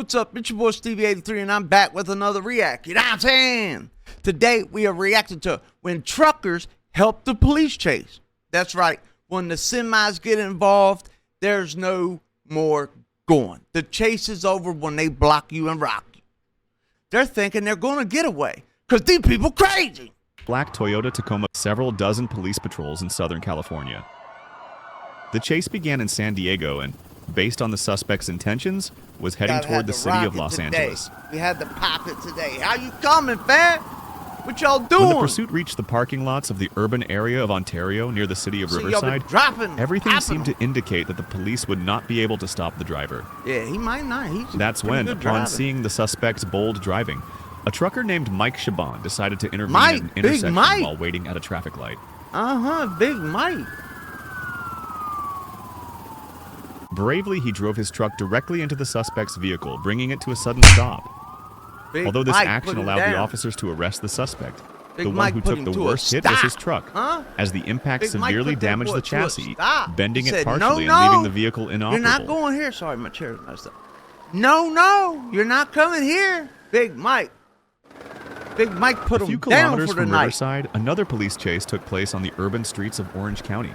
What's up? It's your boy Stevie 83, and I'm back with another react. You know what I'm saying? Today, we are reacting to when truckers help the police chase. That's right. When the semis get involved, there's no more going. The chase is over when they block you and rock you. They're thinking they're going to get away because these people crazy. Black Toyota Tacoma, several dozen police patrols in Southern California. The chase began in San Diego and, based on the suspect's intentions, was heading toward the city of Los Angeles. We had to pop it today. How you coming, fam? What y'all doing? When the pursuit reached the parking lots of the urban area of Ontario near the city of Riverside, everything seemed to indicate that the police would not be able to stop the driver. Yeah, he might not. That's when, upon seeing the suspect's bold driving, a trucker named Mike Chabon decided to intervene at an intersection while waiting at a traffic light. Big Mike. Bravely, he drove his truck directly into the suspect's vehicle, bringing it to a sudden stop. Although this action allowed the officers to arrest the suspect, the one who took the worst hit was his truck, as the impact severely damaged the chassis, bending it partially and leaving the vehicle inoperable. You're not going here. Sorry, my chair messed up. No, you're not coming here. Big Mike. Big Mike put him down for the night. A few kilometers from Riverside, another police chase took place on the urban streets of Orange County.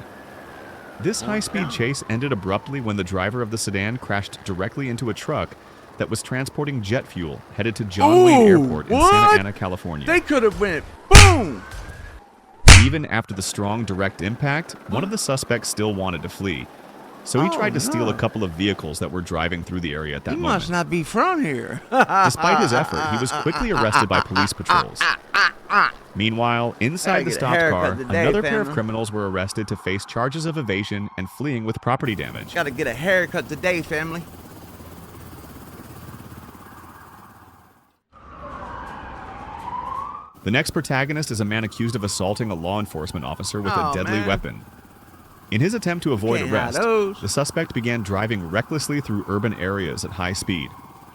This high-speed chase ended abruptly when the driver of the sedan crashed directly into a truck that was transporting jet fuel headed to John Wayne Airport in Santa Ana, California. They could have went boom! Even after the strong direct impact, one of the suspects still wanted to flee. So he tried to steal a couple of vehicles that were driving through the area at that moment. He must not be from here. Despite his effort, he was quickly arrested by police patrols. Meanwhile, inside the stopped car, another pair of criminals were arrested to face charges of evasion and fleeing with property damage. Gotta get a haircut today, family. The next protagonist is a man accused of assaulting a law enforcement officer with a deadly weapon. In his attempt to avoid arrest, the suspect began driving recklessly through urban areas at high speed,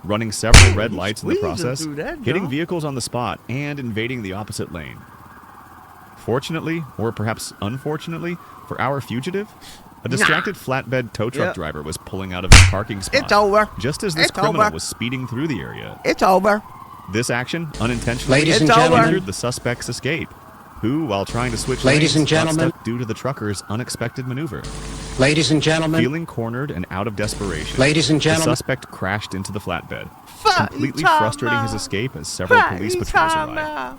running several red lights in the process, hitting vehicles on the spot, and invading the opposite lane. Fortunately, or perhaps unfortunately, for our fugitive, a distracted flatbed tow truck driver was pulling out of his parking spot just as this criminal was speeding through the area. It's over. This action unintentionally hindered the suspect's escape, who, while trying to switch lanes, got stuck due to the trucker's unexpected maneuver. Ladies and gentlemen. Feeling cornered and out of desperation, the suspect crashed into the flatbed, completely frustrating his escape as several police patrols arrived.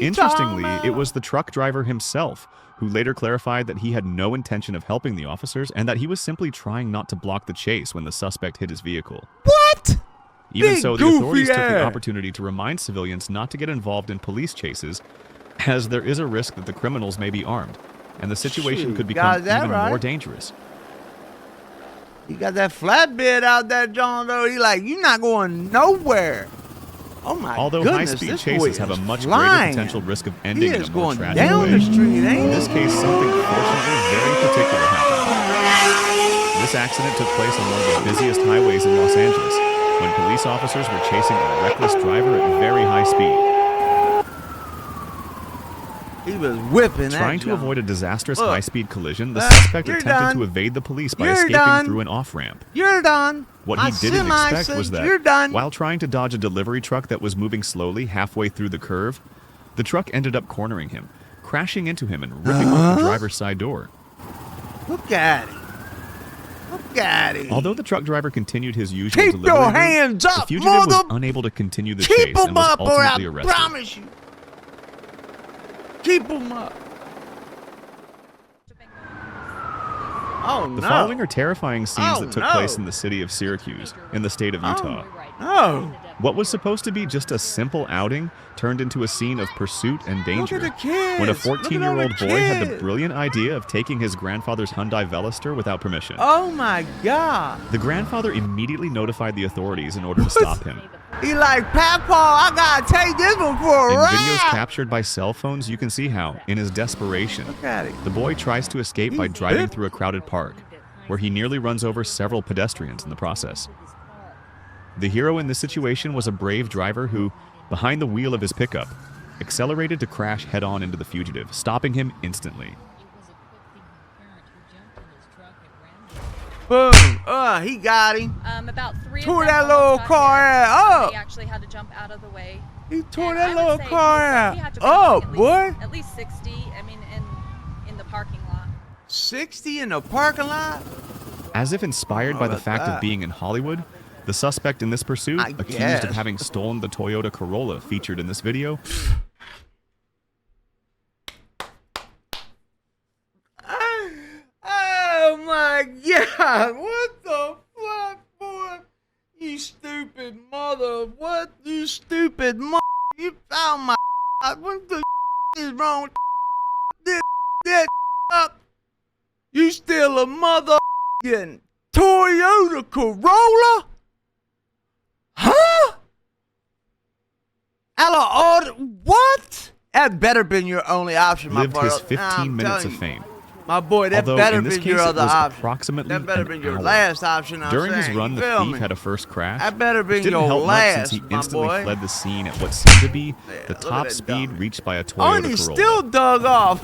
Interestingly, it was the truck driver himself who later clarified that he had no intention of helping the officers and that he was simply trying not to block the chase when the suspect hit his vehicle. What? Even so, the authorities took the opportunity to remind civilians not to get involved in police chases, as there is a risk that the criminals may be armed, and the situation could become even more dangerous. You got that flatbed out there, John, though. He like, you're not going nowhere. Oh, my Although high-speed chases have a much greater potential risk of ending in a more tragic way, in this case, something fortunately very particular happened. This accident took place on one of the busiest highways in Los Angeles, when police officers were chasing a reckless driver at very high speed. He was whipping Trying to avoid a disastrous high-speed collision, the suspect attempted to evade the police by escaping through an off-ramp. You're done. What he didn't expect was that, while trying to dodge a delivery truck that was moving slowly halfway through the curve, the truck ended up cornering him, crashing into him and ripping off the driver's side door. Look at him. Look at him. Although the truck driver continued his usual delivery your hands up, the fugitive was unable to continue the chase and was ultimately arrested. I promise you. Keep him up. Oh, no. The following are terrifying scenes that took place in the city of Syracuse, in the state of Utah. What was supposed to be just a simple outing turned into a scene of pursuit and danger when a 14-year-old boy had the brilliant idea of taking his grandfather's Hyundai Veloster without permission. Oh, my God. The grandfather immediately notified the authorities in order to stop him. He like, Papa, I gotta take this one for a ride. In videos captured by cell phones, you can see how, in his desperation, the boy tries to escape by driving through a crowded park, where he nearly runs over several pedestrians in the process. The hero in this situation was a brave driver who, behind the wheel of his pickup, accelerated to crash head-on into the fugitive, stopping him instantly. Boom. He got him. About 3 of Tore them that almost little got car hit. out. They actually had to jump out of the way. He tore And that I would little say car he out. had to go like Boy. at least 60. I mean, in the parking lot. 60 in the parking lot? As if inspired by the fact of being in Hollywood, the suspect in this pursuit, accused of having stolen the Toyota Corolla featured in this video, oh my God! What the fuck, boy? You stupid mother! What, you stupid mother? You found my. What the is wrong with this up? You still a motherfucking Toyota Corolla? Huh? What? That better been your only option, my boy. lived his 15 minutes of fame. My boy, that Although better in this been case your it other was option. approximately That better an been your hour. last option. During his run, the thief had a first crash. That better been which didn't your help last, much since he my instantly boy. fled the scene at what seemed to be the look top at that speed dummy. reached by a Oh, and Toyota he Corolla. still dug off.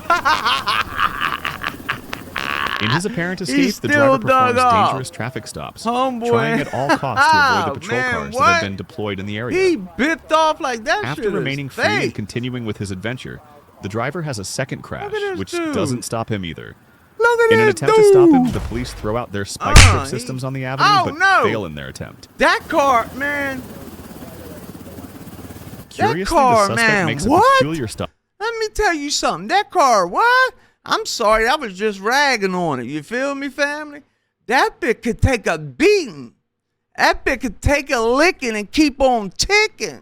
In his apparent He escape, the still driver dug performs off. dangerous traffic stops, Homeboy. trying at all costs to avoid the patrol Man, cars that what? had been deployed in the area. He bipped off like that. After shit remaining is free and fake. continuing with his adventure, the driver has a second crash, this which dude. doesn't stop him either. Look at In an this attempt dude. to stop him, the police throw out their spike strip systems on the avenue, but no. fail in their attempt. That car, man. Curiously, car, the suspect man, makes what? a peculiar stop. Let me tell you something. That car, what? I'm sorry, I was just ragging on it. You feel me, family? That bitch could take a beating. That bitch could take a licking and keep on ticking.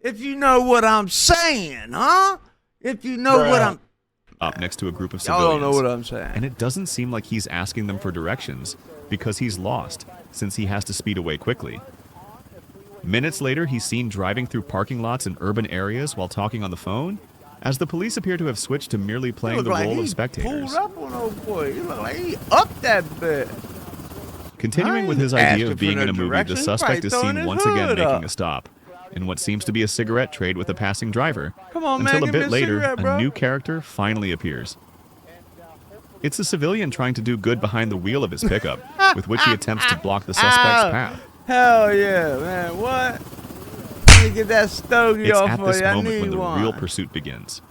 If you know what I'm saying, huh? If you know what I'm... Up next to a group of Y'all civilians. don't know what I'm saying. And it doesn't seem like he's asking them for directions, because he's lost, since he has to speed away quickly. Minutes later, he's seen driving through parking lots in urban areas while talking on the phone, as the police appear to have switched to merely playing the role of spectators. Pulled up on old boy. He look like he up that bit. Continuing with his idea of being in a movie, the suspect is seen once again making a stop in what seems to be a cigarette trade with a passing driver. Come on, man, until a give me bit a later, cigarette, bro. a new character finally appears. It's a civilian trying to do good behind the wheel of his pickup, with which he attempts to block the suspect's path. Hell yeah, man. What? Let me get that stogie It's off at for this you. I moment when need the one. real pursuit begins.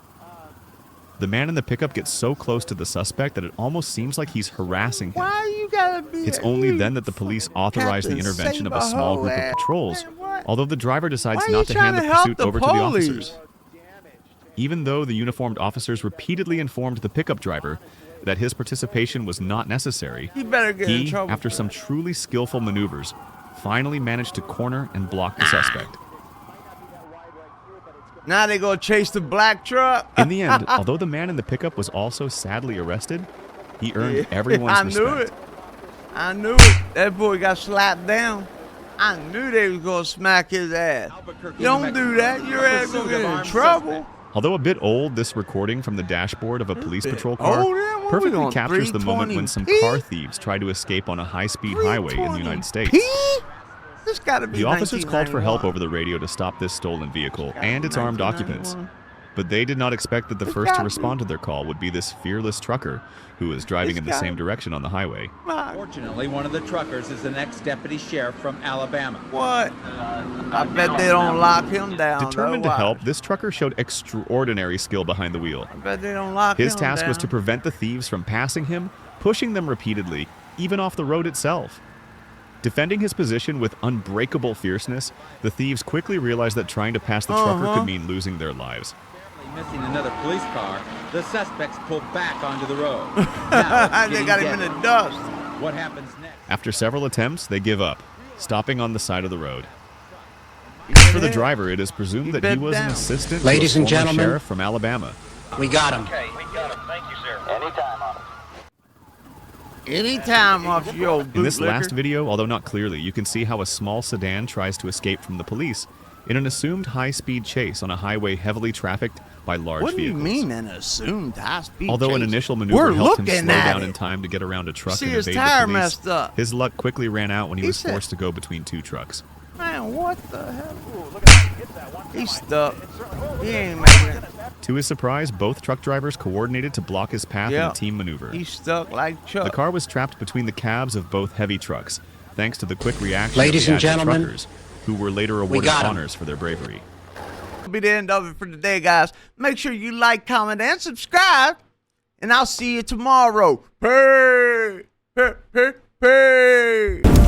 The man in the pickup gets so close to the suspect that it almost seems like he's harassing him. Why you gotta be? It's only then that the police authorize the Captain intervention of a small group of Save-a-ho-ass. patrols, Man, what? although the driver decides Why you not to hand the trying to help pursuit the over to the police? officers. Even though the uniformed officers repeatedly informed the pickup driver that his participation was not necessary, He better get in he, trouble. after some truly skillful maneuvers, finally managed to corner and block the suspect. Now they gonna chase the black truck. In the end, although the man in the pickup was also sadly arrested, he earned everyone's I respect. knew it. I knew it. That boy got slapped down. I knew they was gonna smack his ass. You don't do that. Your ass gonna get in trouble. Although a bit old, this recording from the dashboard of a police patrol car old, yeah? What we perfectly on, captures the moment when some 320p? car thieves try to escape on a high-speed highway in the United States. 320p? This gotta be The officers called for help 1991. over the radio to stop this stolen vehicle and its armed occupants. 1991. But they did not expect that the It's first to gotta respond to their call would be this fearless trucker who was driving It's in the gotta- same direction on the highway. Fortunately, one of the truckers is the next deputy sheriff from Alabama. What? I bet they don't lock him down. Determined though. to help, Watch. this trucker showed extraordinary skill behind the wheel. I bet they don't lock him His task was to down. prevent the thieves from passing him, pushing them repeatedly, even off the road itself. Defending his position with unbreakable fierceness, the thieves quickly realized that trying to pass the trucker could mean losing their lives. Missing another police car, the suspects pull back onto the road. Now it's They getting got him in deadly. the dust. What happens next? After several attempts, they give up, stopping on the side of the road. He For the did. driver, it is presumed He that he bent was an down. assistant Ladies to a and former gentlemen. sheriff from Alabama. We got him. Okay, we got him. Thank you, sir. Anytime, officer. Anytime off your old In this bootlicker. last video, although not clearly, you can see how a small sedan tries to escape from the police in an assumed high-speed chase on a highway heavily trafficked by large What do you vehicles. mean an assumed high-speed Although an chase? initial maneuver We're helped him looking slow at down it. in time to get around a truck See, and his evade tire the police, messed up. his luck quickly ran out when he He was said- forced to go between two trucks. Man, what the hell? He's stuck. He ain't making it. To his surprise, both truck drivers coordinated to block his path in a team maneuver. He's stuck like Chuck. The car was trapped between the cabs of both heavy trucks, thanks to the quick reaction Ladies of and the agile gentlemen, truckers, who were later awarded got 'em. honors for their bravery. That'll be the end of it for today, guys. Make sure you like, comment, and subscribe. And I'll see you tomorrow. Peace. Peace. Peace.